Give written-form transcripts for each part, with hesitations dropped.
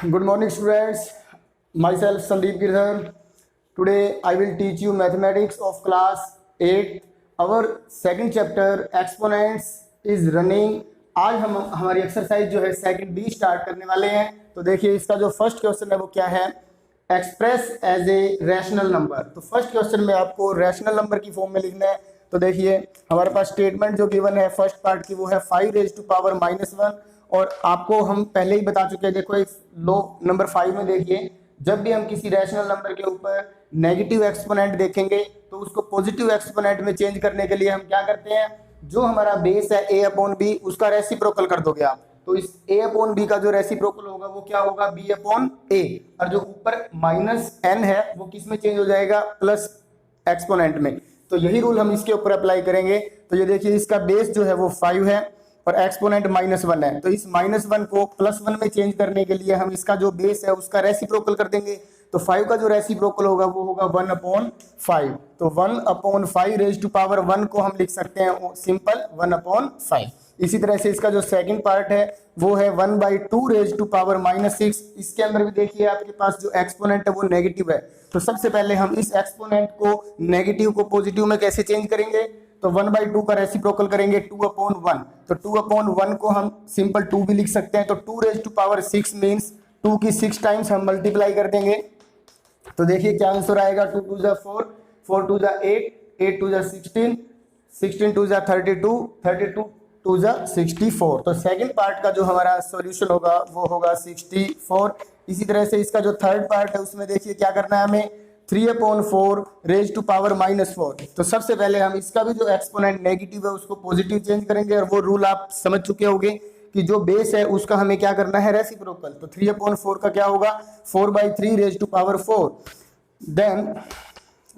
Good morning, students. Myself Sandeep Girdhar. Today I will teach you mathematics of class 8. Our second chapter exponents is running. आज हम हमारी exercise जो है second B start करने वाले हैं। तो देखिए इसका जो फर्स्ट क्वेश्चन है वो क्या है, express as a rational number. तो फर्स्ट क्वेश्चन में आपको रैशनल नंबर की फॉर्म में लिखना है। तो देखिए हमारे पास स्टेटमेंट जो गिवन है फर्स्ट पार्ट की वो है 5 रेज़ टू पावर -1। और आपको हम पहले ही बता चुके हैं, देखो इस लो नंबर 5 में देखिए, जब भी हम किसी रैशनल नंबर के ऊपर नेगेटिव एक्सपोनेंट देखेंगे तो उसको पॉजिटिव एक्सपोनेंट में चेंज करने के लिए हम क्या करते हैं, जो हमारा बेस है a अपॉन बी उसका रेसिप्रोकल कर दोगे आप। तो इस a अपॉन बी का जो रेसिप्रोकल होगा वो क्या होगा, b अपॉन a। और जो ऊपर -n है वो किस में चेंज हो जाएगा, प्लस एक्सपोनेंट में। तो यही रूल हम इसके ऊपर अप्लाई करेंगे। तो ये देखिए इसका बेस जो है वो 5 है और एक्सपोनेंट -1 है। तो इस -1 को +1 में चेंज करने के लिए हम इसका जो बेस है उसका रेसिप्रोकल कर देंगे। तो 5 का जो रेसिप्रोकल होगा वो होगा 1/5। तो 1/5 रेज़ टू पावर 1 को हम लिख सकते हैं सिंपल 1/5। इसी तरह से इसका जो सेकंड पार्ट है वो है 1/2 रेज़ टू पावर -6। इसके अंदर भी देखिए आपके पास जो एक्सपोनेंट है वो नेगेटिव है। तो सबसे पहले हम इस एक्सपोनेंट को नेगेटिव को पॉजिटिव में कैसे चेंज करेंगे, तो 1/2 का रेसिप्रोकल करेंगे 2/1। तो 2/1 को हम सिंपल 2 भी लिख सकते हैं। तो 2 रेज़ टू पावर 6 मीन्स 2 की 6 टाइम्स हम मल्टीप्लाई कर देंगे। तो देखिए क्या आंसर आएगा, 2 2 जा 4, 4 2 जा 8, 8 2 जा 16, 16 2 जा 32, 32 2 जा 64। तो सेकंड पार्ट का जो हमारा सॉल्यूशन होगा वो होगा 64। इसी तरह से इसका जो थर्ड पार्ट है उसमें देखिए क्या करना है हमें, 3/4 रेज़ टू पावर -4। तो सबसे पहले हम इसका भी जो एक्सपोनेंट नेगेटिव है उसको पॉजिटिव चेंज करेंगे। और वो रूल आप समझ चुके होंगे कि जो बेस है उसका हमें क्या करना है, रेसिप्रोकल। तो 3/4 का क्या होगा, 4/3 raise to power 4। Then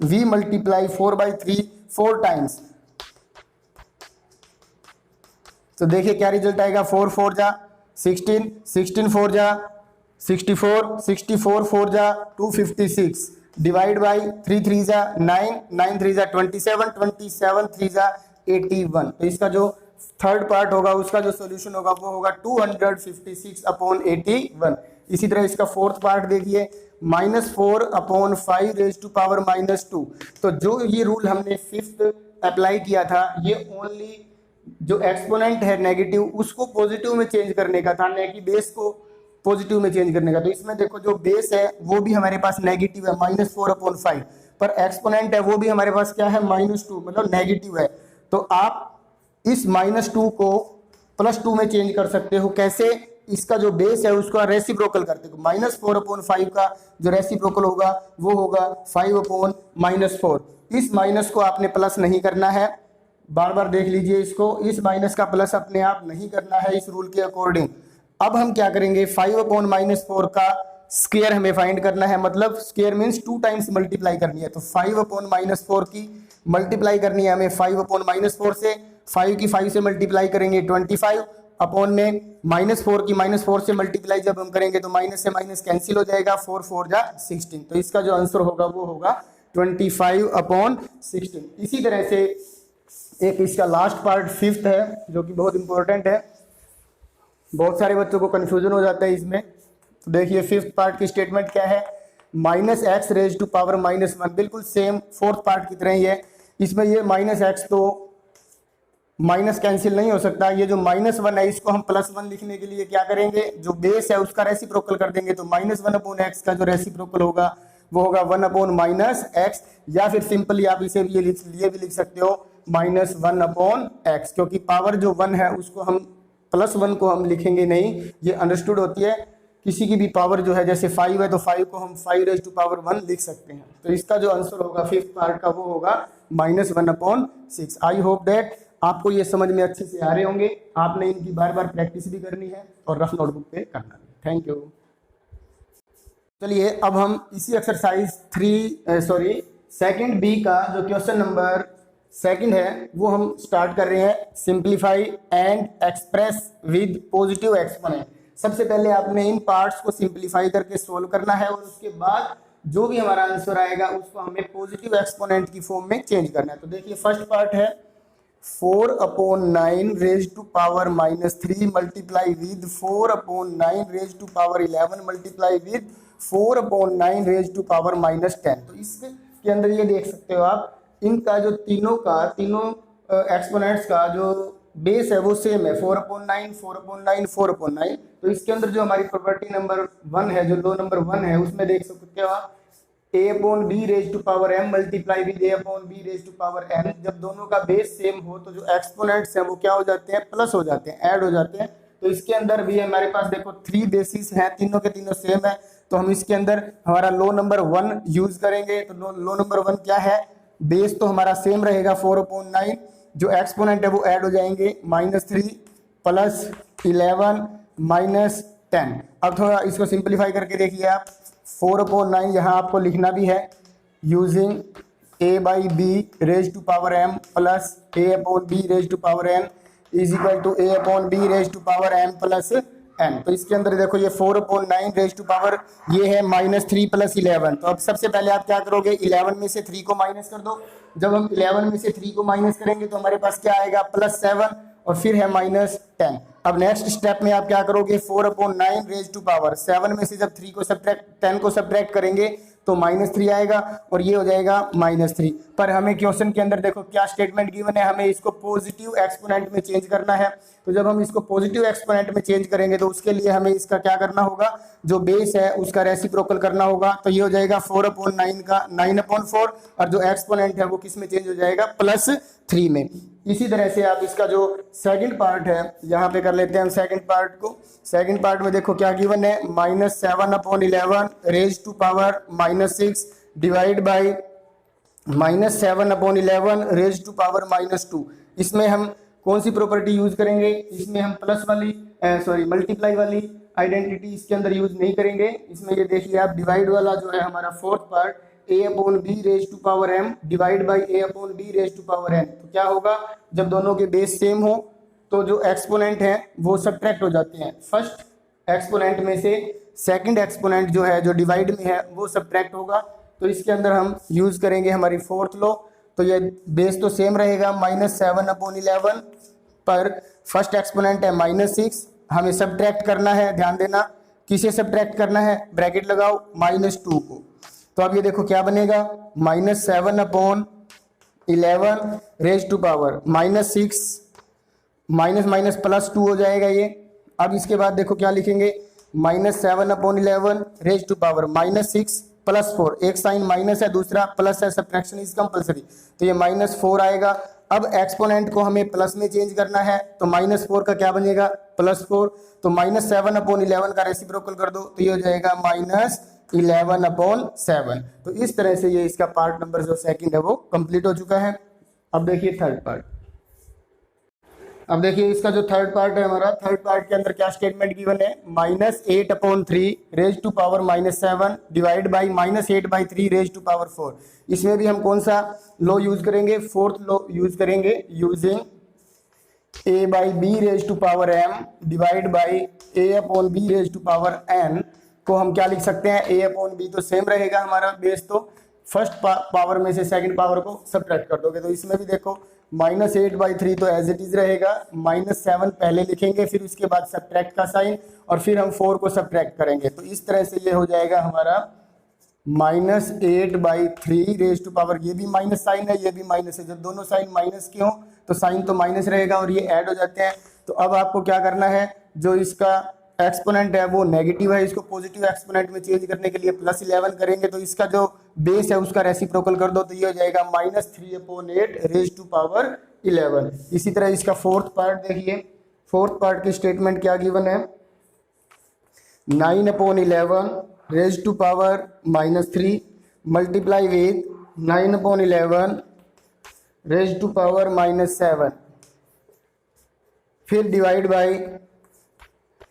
we multiply 4/3 4 times. तो देखिए क्या रिजल्ट आएगा, 4 4 जा 16, 16 4 जा 64, 64 4 जा 256, डिवाइड बाई 3 3 जा 9, 9 3 जा 27, 27 3 जा 81। तो इसका जो थर्ड पार्ट होगा उसका जो सॉल्यूशन होगा वो होगा 256/81। इसी तरह इसका फोर्थ पार्ट देखिए, -4/5 रेज़ टू पावर -2। तो जो ये रूल हमने फिफ्थ अप्लाई किया था ये ओनली जो एक्सपोनेंट है नेगेटिव उसको पॉजिटिव में चेंज करने का था, न कि बेस को पॉजिटिव में चेंज करने का। तो इसमें देखो जो बेस है वो भी हमारे पास नेगेटिव है -4/5, पर एक्सपोनेंट है वो भी हमारे पास क्या है, -2, मतलब नेगेटिव है। तो आप इस -2 को +2 में चेंज कर सकते हो। कैसे, इसका जो बेस है उसका रेसिप्रोकल करते हो। -4/5 का जो रेसिप्रोकल होगा वो होगा 5/-4। इस माइनस को आपने प्लस नहीं करना है, बार बार देख लीजिए इसको, इस माइनस का प्लस अपने आप नहीं करना है इस रूल के अकॉर्डिंग। अब हम क्या करेंगे, 5/-4 का स्क्वायर हमें फाइंड करना है, मतलब स्क्वायर मीन्स 2 टाइम्स मल्टीप्लाई करनी है। तो 5/-4 की मल्टीप्लाई करनी है हमें 5/-4 से। 5 की 5 से मल्टीप्लाई करेंगे 25, अपॉन में -4 की -4 से मल्टीप्लाई जब हम करेंगे तो माइनस से माइनस कैंसिल हो जाएगा, 4 4 जा 16। तो इसका जो आंसर होगा वो होगा 25/16। इसी तरह से एक इसका लास्ट पार्ट फिफ्थ है जो कि बहुत इंपॉर्टेंट है, बहुत सारे बच्चों को कंफ्यूजन हो जाता है इसमें। तो देखिए फिफ्थ पार्ट की स्टेटमेंट क्या है, -x रेज़ टू पावर -1, बिल्कुल सेम फोर्थ पार्ट की तरह ही है। इसमें ये -x तो माइनस कैंसिल नहीं हो सकता, ये जो -1 है इसको हम +1 लिखने के लिए क्या करेंगे, जो बेस है उसका रेसिप्रोकल कर देंगे। तो -1/x का जो रेसिप्रोकल होगा वो होगा 1/-x, या फिर सिंपली आप इसे भी लिए भी लिख सकते हो -1/x, क्योंकि पावर जो 1 है उसको हम +1 को हम लिखेंगे नहीं, ये अंडरस्टूड होती है। किसी की भी पावर जो है जैसे 5 है तो 5 को हम 5 रेज़ टू पावर 1 लिख सकते हैं। तो इसका जो आंसर होगा फिफ्थ पार्ट का वो होगा -1/6। आई होप दैट आपको ये समझ में अच्छे से आ रहे होंगे। आपने इनकी बार बार प्रैक्टिस भी करनी है और रफ नोटबुक पे करना है। Thank you. चलिए अब हम इसी एक्सरसाइज सेकंड बी का जो क्वेश्चन नंबर सेकंड है वो हम स्टार्ट कर रहे हैं, simplify and express with positive exponent. सबसे पहले आपने इन पार्ट्स को सिंप्लीफाई करके सोल्व करना है और उसके बाद जो भी हमारा आंसर आएगा उसको हमें पॉजिटिव एक्सपोनेंट की फॉर्म में चेंज करना है। तो देखिए फर्स्ट पार्ट है 4/9 raise to power -3 multiply with 4/9 raise to power 11 multiply with 4/9 raise to power -10। तो इसके अंदर ये देख सकते हो आप, इनका जो तीनों एक्सपोनेंट्स का जो बेस है वो सेम है, 4/9 4/9 4/9। तो इसके अंदर जो हमारी प्रॉपर्टी नंबर 1 है, जो लो नंबर 1 है, उसमें देख सकते हो आप a/b raise to power m multiply with a/b raise to power n। जब दोनों का बेस सेम हो तो जो एक्सपोनेंट्स हैं वो क्या हो जाते हैं, प्लस हो जाते हैं, ऐड हो जाते हैं। तो इसके अंदर भी हमारे पास देखो 3 बेसिस हैं, तीनों के तीनों सेम है, तो हम इसके अंदर हमारा लो नंबर 1 यूज करेंगे। तो लो नंबर 1 क्या है, बेस तो हमारा सेम रहेगा 4/9, जो एक्सपोनेंट है वो ऐड हो जाएंगे, -3 + 11 - 10। अब थोड़ा इसको सिंपलीफाई करके देखिए आप, 4/9 यहाँ आपको लिखना भी है using a/b raise to power m plus a/b raise to power n is equal to a/b raise to power m plus n। तो इसके अंदर देखो ये 4/9 रेज टू पावर ये है -3 + 11। तो अब सबसे पहले आप क्या करोगे, 11 में से 3 को माइनस कर दो। जब हम 11 में से 3 को माइनस करेंगे तो हमारे पास क्या आएगा, +7 और फिर है -10। अब नेक्स्ट स्टेप में आप क्या करोगे, 4/9 रेज टू पावर 7 में से जब 3 को सब्ट्रैक्ट 10 को सब्ट्रैक्ट करेंगे तो -3 आएगा और ये हो जाएगा -3। पर हमें क्वेश्चन के अंदर देखो क्या स्टेटमेंट गिवन है, हमें इसको पॉजिटिव एक्सपोनेंट में चेंज करना है। तो जब हम इसको पॉजिटिव एक्सपोनेंट में चेंज करेंगे तो उसके लिए हमें इसका क्या करना होगा, जो बेस है उसका रेसिप्रोकल करना होगा। तो ये हो जाएगा 4/9 का 9/4 और जो एक्सपोनेंट है वो किस में चेंज हो जाएगा, +3 में। इसी तरह से आप इसका जो सेकंड पार्ट है यहाँ पे कर लेते हैं हम सेकंड पार्ट को। सेकंड पार्ट में देखो क्या गिवन है, -7/11 raise to power -6 divide by -7/11 raise to power -2। इसमें हम कौन सी प्रॉपर्टी यूज करेंगे, इसमें हम मल्टीप्लाई वाली आइडेंटिटी इसके अंदर यूज नहीं करेंगे। इसमें ये देखिए आप, डिवाइड वाला जो है हमारा fourth part a/b raise to power m divide by a/b raise to power n। तो क्या होगा, जब दोनों के बेस सेम हो तो जो एक्सपोनेंट है वो सब्ट्रैक्ट हो जाते हैं। फर्स्ट एक्सपोनेंट में से सेकंड एक्सपोनेंट जो है, जो डिवाइड में है, वो सब्ट्रैक्ट होगा। तो इसके अंदर हम यूज करेंगे हमारी फोर्थ लॉ। तो ये बेस तो सेम रहेगा -7/11, पर फर्स्ट एक्सपोनेंट है -6, हमें सब्ट्रैक्ट करना है। ध्यान देना किसे सब्ट्रैक्ट करना है, ब्रैकेट लगाओ -2 को। तो अब ये देखो क्या बनेगा, -7/11 रेज टू पावर -6 माइनस +2 हो जाएगा ये। अब इसके बाद देखो क्या लिखेंगे, -7/11 रेज टू पावर -6 + 4, एक साइन माइनस है दूसरा प्लस है, सब्ट्रैक्शन इज कंपलसरी, तो ये -4 आएगा। अब एक्सपोनेंट को हमें प्लस में चेंज करना है, तो -4 का क्या बनेगा, +4। तो -7/11 का रेसिप्रोकल कर दो तो ये हो जाएगा -11/7। तो इस तरह से ये इसका पार्ट नंबर जो सेकंड है वो कंप्लीट हो चुका है। अब देखिए थर्ड पार्ट। अब देखिए इसका जो थर्ड पार्ट है हमारा, थर्ड पार्ट के अंदर क्या स्टेटमेंट गिवन है, -8/3 raise to power -7 divide by -8/3 raise to power 4। इसमें भी हम कौन सा लॉ यूज करेंगे, फोर्थ लॉ यूज करेंगे, using a/b raise to power m divide by a/b raise to power n को हम क्या लिख सकते हैं, a/b तो सेम रहेगा हमारा बेस, तो फर्स्ट पावर में से सेकंड पावर को सब्ट्रैक्ट कर दोगे। तो इसमें भी देखो -8/3 तो एज इट इज रहेगा, -7 पहले लिखेंगे, फिर उसके बाद सब्ट्रैक्ट का साइन और फिर हम 4 को सब्ट्रैक्ट करेंगे। तो इस तरह से ये हो जाएगा हमारा -8/3 रेज टू पावर, ये भी माइनस साइन है, ये भी माइनस है। जब दोनों साइन माइनस के हो तो साइन तो माइनस रहेगा और ये ऐड हो जाते हैं। तो अब आपको क्या करना है, जो इसका एक्सपोनेंट है वो नेगेटिव है, इसको पॉजिटिव एक्सपोनेंट में चेंज करने के लिए +11 करेंगे। तो इसका जो बेस है उसका रेसिप्रोकल कर दो तो ये हो जाएगा -3/8 रेज टू पावर 11। इसी तरह इसका फोर्थ पार्ट देखिए, फोर्थ पार्ट की स्टेटमेंट क्या गिवन है, 9/11 raise to power -3 multiply with 9/11 raise to power -7 फिर divide by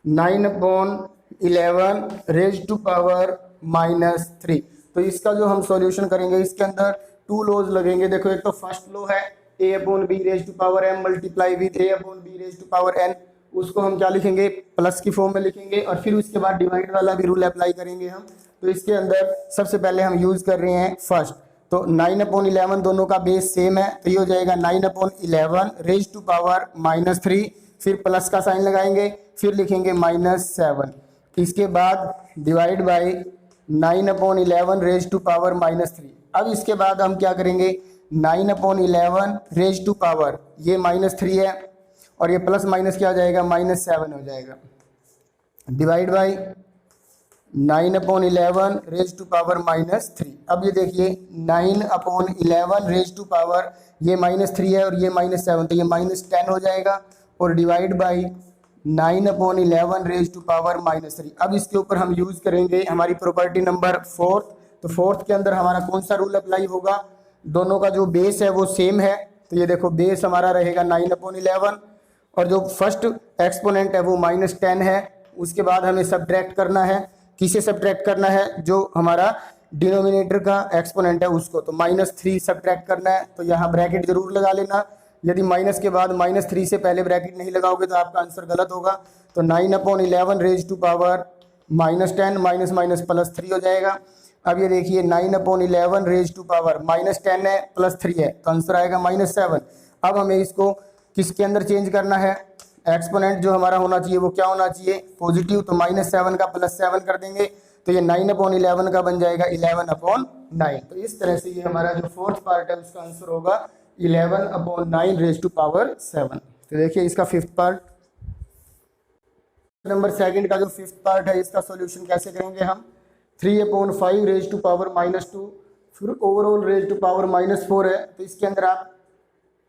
9/11 raise to power -3। तो इसका जो हम सॉल्यूशन करेंगे इसके अंदर 2 लॉज लगेंगे। देखो एक तो फर्स्ट लॉ है a/b raise to power m multiply with a/b raise to power n, उसको हम क्या लिखेंगे, प्लस की फॉर्म में लिखेंगे और फिर उसके बाद डिवाइड वाला भी रूल अप्लाई करेंगे हम। तो इसके अंदर सबसे पहले हम यूज कर रहे हैं फर्स्ट, तो 9/11 दोनों का बेस सेम है, तो ये हो जाएगा 9/11 रेज टू पावर -3, फिर प्लस का साइन लगाएंगे, फिर लिखेंगे -7, इसके बाद divide by 9/11 raise to power -3। अब इसके बाद हम क्या करेंगे, 9/11 रेज टू पावर ये -3 है और ये प्लस माइनस क्या हो जाएगा, -7 हो जाएगा, divide by 9/11 raise to power -3। अब ये देखिए 9/11 रेज टू पावर ये -3 है और ये -7, तो ये -10 हो जाएगा और divide by 9/11 raise to power -3। अब इसके ऊपर हम यूज़ करेंगे हमारी प्रॉपर्टी नंबर 4। तो 4th के अंदर हमारा कौन सा रूल अप्लाई होगा, दोनों का जो बेस है वो सेम है, तो ये देखो बेस हमारा रहेगा 9/11 और जो फर्स्ट एक्सपोनेंट है वो -10 है। उसके बाद हमें सब्ट्रैक्ट करना है, किसे सब्ट्रैक्ट करना है, जो हमारा डिनोमिनेटर का एक्सपोनेंट है उसको, तो -3 सब्ट्रैक्ट करना है, तो यहाँ ब्रैकेट जरूर लगा लेना। यदि माइनस के बाद -3 से पहले ब्रैकेट नहीं लगाओगे तो आपका आंसर गलत होगा। तो 9/11 raise to power -10 minus minus +3 हो जाएगा। अब ये देखिए 9/11 रेज टू पावर -10 है +3 है, तो आंसर आएगा -7। अब हमें इसको किसके अंदर चेंज करना है, एक्सपोनेंट जो हमारा होना चाहिए वो क्या होना चाहिए, पॉजिटिव, तो -7 का +7 कर देंगे, तो ये 9/11 का बन जाएगा 11/9। तो इस तरह से ये हमारा जो 4th पार्ट है उसका आंसर होगा 11/9 रेज टू पावर 7। तो देखिए इसका 5th पार्ट, नंबर 2 का जो 5th पार्ट है इसका सॉल्यूशन कैसे करेंगे हम, 3/5 रेज टू पावर -2, फिर ओवरऑल रेज टू पावर -4 है, तो इसके अंदर आप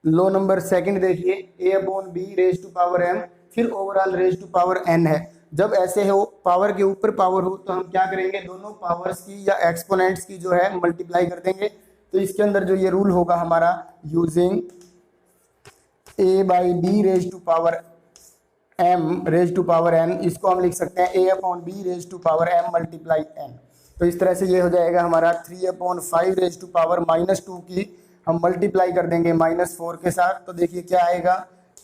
लो नंबर 2 देखिए a/b raise to power m, फिर overall raise to power n है। जब ऐसे हो पावर के ऊपर पावर हो तो हम क्या करेंगे, दोनों पावर्स की या एक्सपोनेंट्स की जो है मल्टीप्लाई कर देंगे। तो इसके अंदर जो ये रूल होगा हमारा, using a/b raise to power m raise to power n, इसको हम लिख सकते हैं a/b raise to power m multiply n। तो इस तरह से ये हो जाएगा हमारा 3/5 रेज टू पावर -2 की हम मल्टीप्लाई कर देंगे -4 के साथ, तो देखिए क्या आएगा,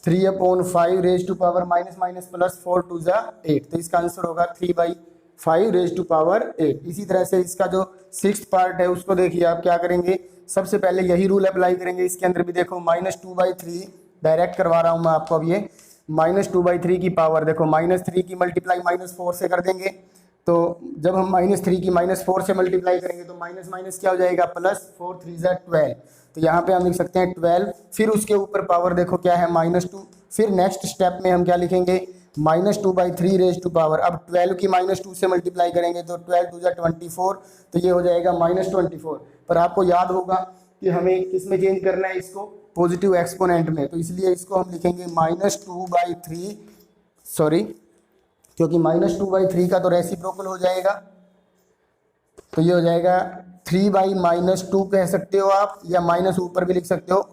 3/5 रेज टू पावर -4 2 = 8, तो इसका आंसर होगा 3/5 रेज टू पावर 8। इसी तरह से इसका जो 6th पार्ट है उसको देखिए आप क्या करेंगे, सबसे पहले यही रूल अप्लाई करेंगे। इसके अंदर भी देखो -2/3 डायरेक्ट करवा रहा हूँ मैं आपको, अब ये -2/3 की पावर देखो -3 की मल्टीप्लाई -4 से कर देंगे, तो जब हम -3 की -4 से मल्टीप्लाई करेंगे तो माइनस माइनस क्या हो जाएगा, +4 3 = 12, तो यहाँ पे हम लिख सकते हैं 12, फिर उसके ऊपर पावर देखो क्या है -2, फिर नेक्स्ट स्टेप में हम क्या लिखेंगे, -2/3 रेज टू पावर, अब 12 की -2 से मल्टीप्लाई करेंगे तो 12 2 = 24, तो ये हो जाएगा -24। पर आपको याद होगा कि हमें किस में चेंज करना है इसको, पॉजिटिव एक्सपोनेंट में, तो इसलिए इसको हम लिखेंगे -2/3, सॉरी क्योंकि -2/3 का तो रेसिप्रोकल हो जाएगा, तो ये हो जाएगा 3/-2 कह सकते हो आप, या माइनस ऊपर भी लिख सकते हो,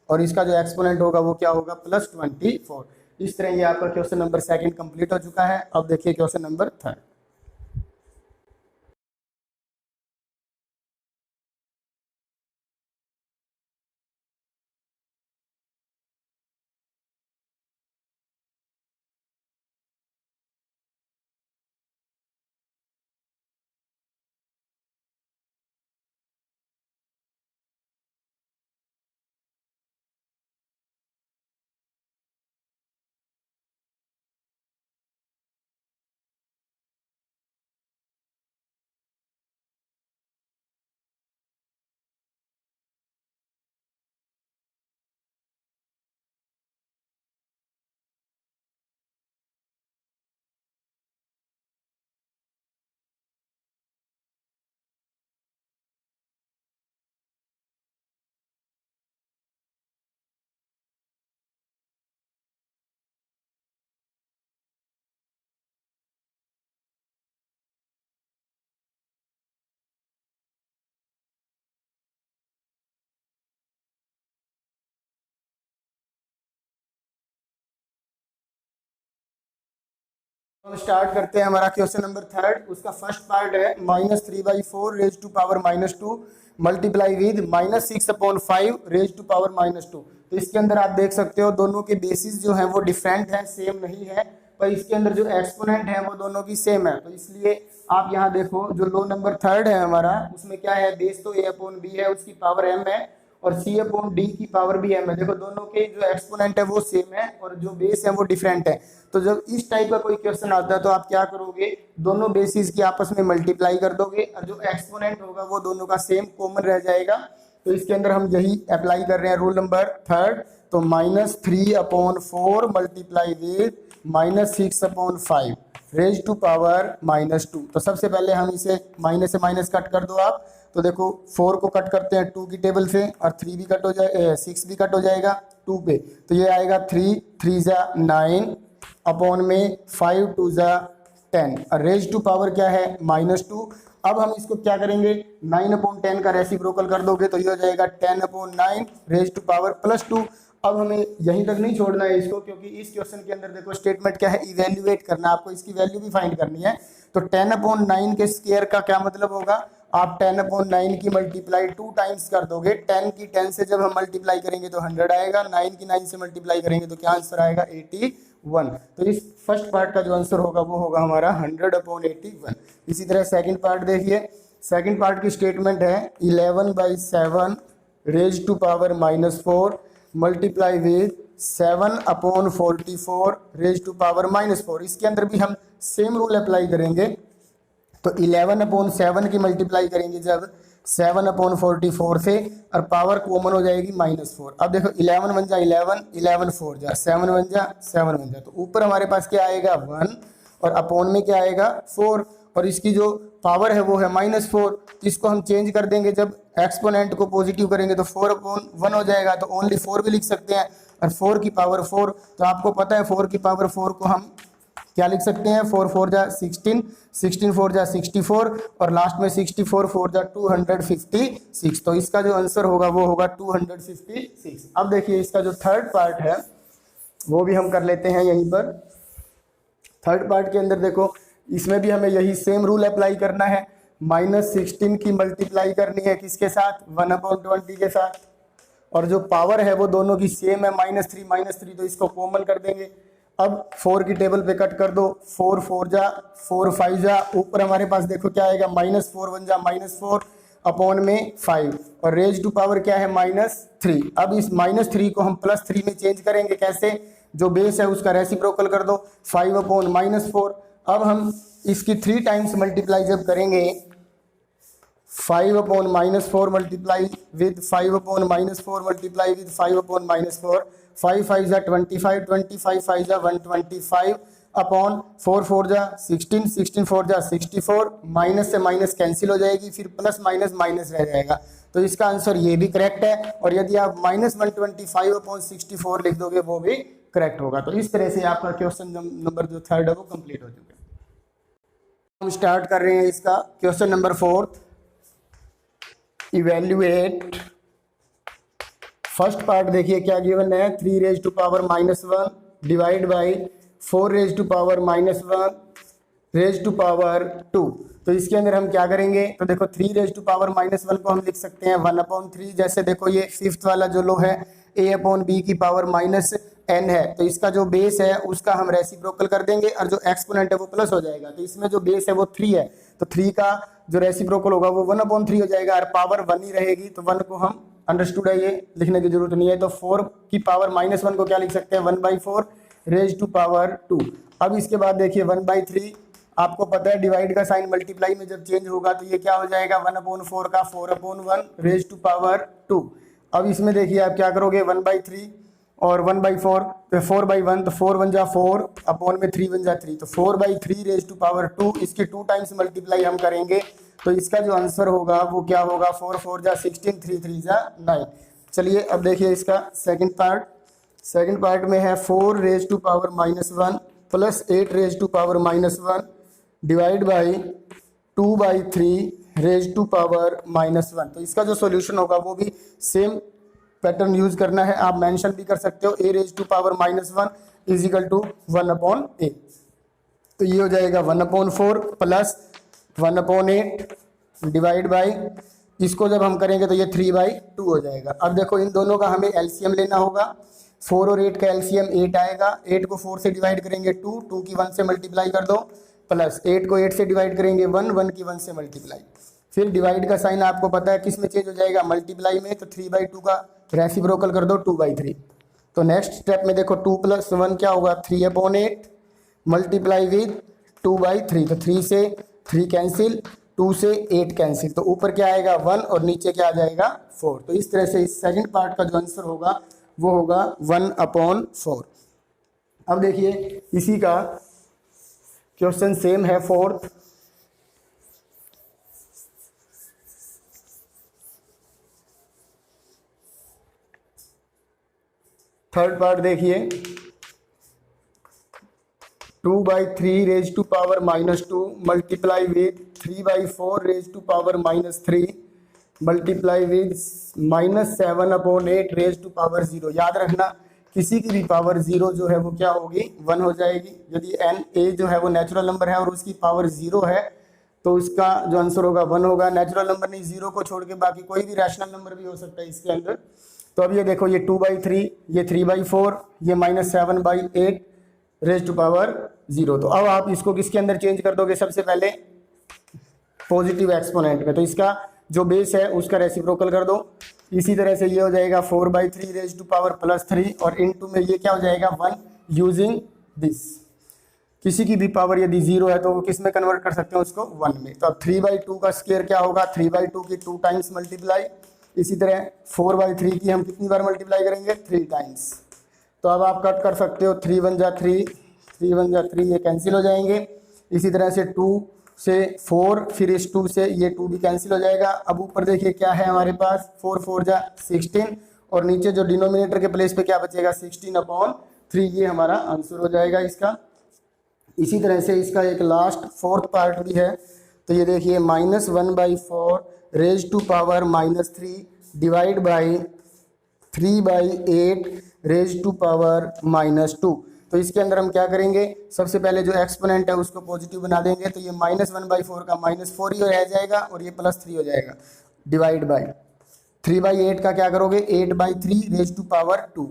और इसका जो एक्सपोनेंट होगा वो क्या होगा, +24। इस तरह ये आपका क्वेश्चन नंबर 2 कंप्लीट हो चुका है। अब देखिए क्वेश्चन नंबर 3। हम स्टार्ट करते हैं हमारा क्वेश्चन नंबर 3, उसका फर्स्ट पार्ट है -3/4 raise to power -2 multiply with -6/5 raise to power -2। तो इसके अंदर आप देख सकते हो दोनों के बेसिस जो हैं वो डिफरेंट हैं, सेम नहीं है, पर इसके अंदर जो एक्सपोनेंट है वो दोनों की सेम है, तो इसलिए आप यहाँ देखो जो लो नंबर थर्ड है हमारा, उसमें क्या है, बेस तो a/b है, उसकी पावर m है, और c/d की पावर भी m है। देखो दोनों के जो एक्सपोनेंट है वो सेम है और जो बेस है वो डिफरेंट है। तो जब इस टाइप का कोई क्वेश्चन आता है तो आप क्या करोगे, दोनों बेसिस की आपस में मल्टीप्लाई कर दोगे और जो एक्सपोनेंट होगा वो दोनों का सेम कॉमन रह जाएगा। तो इसके अंदर हम यही अप्लाई कर रहे हैं रूल नंबर थर्ड। तो -3/4 multiply with -6/5 raise to power -2। तो सबसे पहले हम इसे माइनस से माइनस कट कर दो आप। तो देखो 4 को कट करते हैं 2 की टेबल से, और 3 भी कट हो जाए 6 भी कट हो जाएगा 2 पे, तो ये आएगा 3 3 जा 9 अपॉन में 5 2 जा 10, और रेज टू पावर क्या है -2। अब हम इसको क्या करेंगे, 9/10 का रेसिप्रोकल कर दोगे तो ये हो जाएगा 10/9 रेज टू पावर +2। अब हमें यहीं तक नहीं छोड़ना है इसको, क्योंकि इस क्वेश्चन के अंदर देखो स्टेटमेंट क्या है, इवेल्युएट करना, आपको इसकी वैल्यू भी फाइंड करनी है। तो 10/9 के स्क्वायर का क्या मतलब होगा, आप 10/9 की मल्टीप्लाई 2 टाइम्स कर दोगे। 10 की 10 से जब हम मल्टीप्लाई करेंगे तो 100 आएगा, 9 की 9 से मल्टीप्लाई करेंगे तो क्या आंसर आएगा 81। तो इस फर्स्ट पार्ट का जो आंसर होगा वो होगा हमारा 100/81। इसी तरह सेकंड पार्ट देखिए, सेकंड पार्ट की स्टेटमेंट है 11/7 raise to power -4 multiply with 7/44 raise to power -4। इसके अंदर भी हम सेम रूल अप्लाई करेंगे। तो 11/7 की मल्टीप्लाई करेंगे जब 7/44 से, और पावर कॉमन हो जाएगी -4। अब देखो 11 बन जा 11, 11 4 जा 7 बन जा 7 बन जा, तो ऊपर हमारे पास क्या आएगा 1, और अपॉन में क्या आएगा 4, और इसकी जो पावर है वो है -4। इसको हम चेंज कर देंगे, जब एक्सपोनेंट को पॉजिटिव करेंगे तो 4/1 हो जाएगा, तो ओनली 4 भी लिख सकते हैं, और 4 की पावर 4, तो आपको पता है 4 की पावर 4 को हम क्या लिख सकते हैं, 4 4 जा 16, 16 4 जा 64, और लास्ट में 64 4 जा 256। तो इसका जो आंसर होगा वो होगा 256। अब देखिए इसका जो थर्ड पार्ट है वो भी हम कर लेते हैं यहीं पर। थर्ड पार्ट के अंदर देखो, इसमें भी हमें यही सेम रूल अप्लाई करना है। -16 की मल्टीप्लाई करनी है किसके साथ, 1/20 के साथ, और जो पावर है वो दोनों की सेम है -3, तो इसको कॉमन कर देंगे। अब 4 की टेबल पे कट कर दो, 4 4 जा 4 5 जा, ऊपर हमारे पास देखो क्या आएगा -4 बन जा -4 अपॉन में 5, और रेज टू पावर क्या है -3। अब इस -3 को हम +3 में चेंज करेंगे, कैसे, जो बेस है उसका रेसिप्रोकल कर दो 5/-4। अब हम इसकी 3 टाइम्स मल्टीप्लाई जब करेंगे, 5/-4 मल्टीप्लाई विद 5/-4 मल्टीप्लाई विद 5/-4, 5 5 जा 25, 25 5 जा 125 अपॉन 4 4 जा 16, 16 4 जा 64, माइनस से माइनस कैंसिल हो जाएगी, फिर प्लस माइनस माइनस रह जाएगा। तो इसका आंसर ये भी करेक्ट है, और यदि आप -125/64 लिख दोगे वो भी करेक्ट होगा। तो इस तरह से आपका क्वेश्चन नंबर जो थर्ड है वो कंप्लीट हो चुका है। हम स्टार्ट कर रहे हैं इसका question number 4। Evaluate first part देखिए क्या गिवन है, 3 raise to power -1 divide by 4 raise to power -1 raise to power 2। तो इसके अंदर हम क्या करेंगे, तो देखो 3 रेज टू पावर -1 को हम लिख सकते हैं 1/3। जैसे देखो ये फिफ्थ वाला जो लो है a/b की पावर -n है, तो इसका जो बेस है उसका हम रेसिप्रोकल कर देंगे, और जो एक्सपोनेंट है वो प्लस हो जाएगा। तो इसमें जो बेस है वो 3 है, तो 3 का जो रेसिप्रोकल होगा वो 1/3 हो जाएगा, और पावर 1 ही रहेगी, तो 1 को हम अंडरस्टूड है, ये लिखने की जरूरत नहीं है। तो 4 की पावर -1 को क्या लिख सकते हैं 1/4 रेज टू पावर 2। अब इसके बाद देखिए 1/3, आपको पता है डिवाइड का साइन मल्टीप्लाई में जब चेंज होगा तो ये क्या हो जाएगा 1/4 का 4/1 रेज टू पावर 2। अब इसमें देखिए आप क्या करोगे 1/3 और 1/4, तो 4/1, तो 4 बन जा 4 अपॉन में 3 बन जा 3, तो 4/3 रेज टू पावर 2। इसकी 2 टाइम्स मल्टीप्लाई हम करेंगे, तो इसका जो आंसर होगा वो क्या होगा 4 4 जा 16, 3 3 जा 9। चलिए अब देखिए इसका सेकंड पार्ट। सेकंड पार्ट में है 4 raise to power -1 plus 8 raise to power -1 divide by 2/3 raise to power -1। तो इसका जो सॉल्यूशन होगा वो भी सेम पैटर्न यूज करना है, आप मेंशन भी कर सकते हो a raise to power -1 is equal to 1/a। तो ये हो जाएगा 1/4 प्लस 1/8 डिवाइड बाई, इसको जब हम करेंगे तो ये 3/2 हो जाएगा। अब देखो इन दोनों का हमें एलसीएम लेना होगा, 4 और 8 का एलसीएम 8 आएगा। 8 को 4 से डिवाइड करेंगे 2, 2 की 1 से मल्टीप्लाई कर दो, प्लस 8 को 8 से डिवाइड करेंगे 1, 1 की 1 से मल्टीप्लाई। फिर डिवाइड का साइन आपको पता है किस में चेंज हो जाएगा, मल्टीप्लाई में, तो 3/2 का रेसिप्रोकल कर दो 2/3। तो नेक्स्ट स्टेप में देखो 2 + 1 क्या होगा, 3/8 मल्टीप्लाई विद 2/3, तो 3 से 3 कैंसिल, 2 से 8 कैंसिल, तो ऊपर क्या आएगा 1 और नीचे क्या आ जाएगा 4। तो इस तरह से इस सेकंड पार्ट का जो आंसर होगा वो होगा 1/4। अब देखिए इसी का क्वेश्चन सेम है फोर्थ। थर्ड पार्ट देखिए, 2/3 raise to power -2 multiply with 3/4 raise to power -3 multiply with -7/8 raise to power 0। याद रखना किसी की भी पावर 0 जो है वो क्या होगी, 1 हो जाएगी। यदि n a जो है वो नेचुरल नंबर है और उसकी पावर 0 है तो उसका जो आंसर होगा 1 होगा। नेचुरल नंबर नहीं, 0 को छोड़ के बाकी कोई भी रैशनल नंबर भी हो सकता है इसके अंदर। तो अब ये देखो, ये 2/3, ये 3/4, ये -7/8 रेज टू पावर 0। तो अब आप इसको किसके अंदर चेंज कर दोगे, सबसे पहले पॉजिटिव एक्सपोनेंट में, तो इसका जो बेस है उसका रेसिप्रोकल कर दो। इसी तरह से ये हो जाएगा 4/3 रेज टू पावर +3 और इनटू में ये क्या हो जाएगा 1 यूजिंग दिस। किसी की भी पावर यदि 0 है तो वो किस में कन्वर्ट कर सकते हैं उसको, 1 में। तो अब 3/2 का स्क्वायर क्या होगा, 3/2 की 2 टाइम्स मल्टीप्लाई। इसी तरह 4/3 की हम कितनी बार मल्टीप्लाई करेंगे, 3 टाइम्स। तो अब आप कट कर सकते हो, 3 1 जा 3, 3 1 जा 3, ये कैंसिल हो जाएंगे। इसी तरह से 2 से 4, फिर इस 2 से ये 2 भी कैंसिल हो जाएगा। अब ऊपर देखिए क्या है हमारे पास, 4 4 जा 16 और नीचे जो डिनोमिनेटर के प्लेस पे क्या बचेगा 16/3, ये हमारा आंसर हो जाएगा इसका। इसी तरह से इसका एक लास्ट फोर्थ पार्ट भी है। तो ये देखिए -1/4 raise to power -3 divide by 3/8 raise to power -2। तो इसके अंदर हम क्या करेंगे, सबसे पहले जो एक्सपोनेंट है उसको पॉजिटिव बना देंगे। तो ये -1/4 का -4 ही रह जाएगा और ये +3 हो जाएगा, डिवाइड बाई 3/8 का क्या करोगे 8/3 रेज टू पावर 2।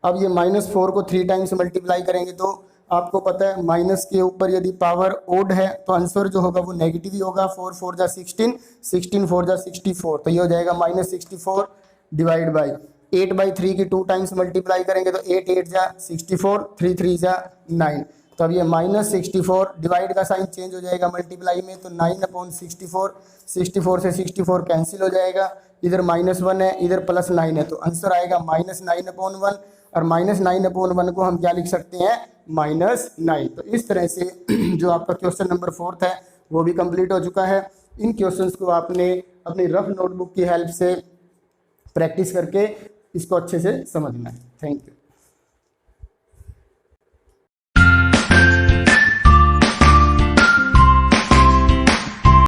अब ये -4 को 3 टाइम्स मल्टीप्लाई करेंगे तो आपको पता है माइनस के ऊपर यदि पावर ओड है तो आंसर जो होगा वो नेगेटिव ही होगा। 4 4 जा 16, 16 4 जा 64, तो ये हो जाएगा -64 डिवाइड बाई 8/3 की 2 टाइम्स मल्टीप्लाई करेंगे तो 8 8 जा 64, 3 3 जा 9। तो अब ये -64 डिवाइड का साइन चेंज हो जाएगा मल्टीप्लाई में, तो 9/64, 64 से 64 कैंसिल हो जाएगा। इधर -1 है, इधर +9 है, तो आंसर आएगा -9/1 और -9/1 को हम क्या लिख सकते हैं, -9। तो इस तरह से जो आपका क्वेश्चन नंबर 4 है वो भी कंप्लीट हो चुका है। इन क्वेश्चंस को आपने अपनी रफ नोटबुक की हेल्प से प्रैक्टिस करके इसको अच्छे से समझना है। Thank you.